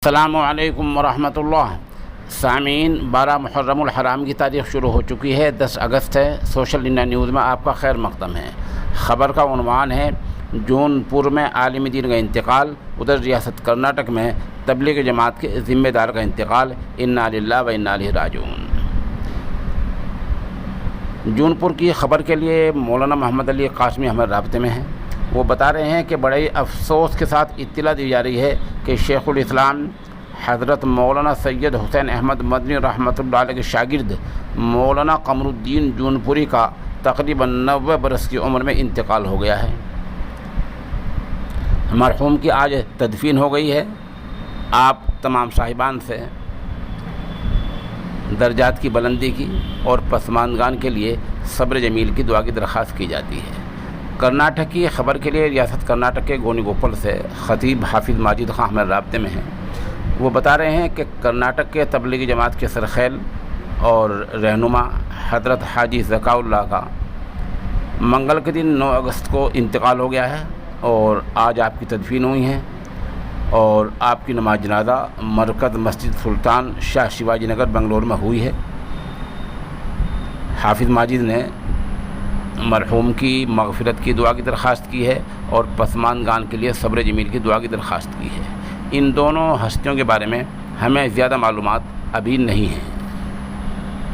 السلام علیکم ورحمۃ اللہ سامعین، 12 محرم الحرام کی تاریخ شروع ہو چکی ہے۔ 10 اگست ہے۔ سوشل انڈیا نیوز میں آپ کا خیر مقدم ہے۔ خبر کا عنوان ہے جون پور میں عالم دین کا انتقال، ادھر ریاست کرناٹک میں تبلیغ جماعت کے ذمہ دار کا انتقال، انا للہ و انا الیہ راجعون۔ جون پور کی خبر کے لیے مولانا محمد علی قاسمی ہمارے رابطے میں ہیں۔ وہ بتا رہے ہیں کہ بڑے افسوس کے ساتھ اطلاع دی جا رہی ہے کہ شیخ الاسلام حضرت مولانا سید حسین احمد مدنی رحمۃ اللہ علیہ کے شاگرد مولانا قمر الدین جون پوری کا تقریباً 90 برس کی عمر میں انتقال ہو گیا ہے۔ مرحوم کی آج تدفین ہو گئی ہے۔ آپ تمام صاحبان سے درجات کی بلندی کی اور پسماندگان کے لیے صبر جمیل کی دعا کی درخواست کی جاتی ہے۔ کرناٹک کی خبر کے لیے ریاست کرناٹک کے گونی گوپل سے خطیب حافظ ماجد خان ہمارے رابطے میں ہیں۔ وہ بتا رہے ہیں کہ کرناٹک کے تبلیغی جماعت کے سرخیل اور رہنما حضرت حاجی ذکاء اللہ کا منگل کے دن 9 اگست کو انتقال ہو گیا ہے اور آج آپ کی تدفین ہوئی ہیں اور آپ کی نماز جنازہ مرکز مسجد سلطان شاہ شیواجی نگر بنگلور میں ہوئی ہے۔ حافظ ماجد نے مرحوم کی مغفرت کی دعا کی درخواست کی ہے اور پسماندگان کے لیے صبر جمیل کی دعا کی درخواست کی ہے۔ ان دونوں ہستیوں کے بارے میں ہمیں زیادہ معلومات ابھی نہیں ہیں۔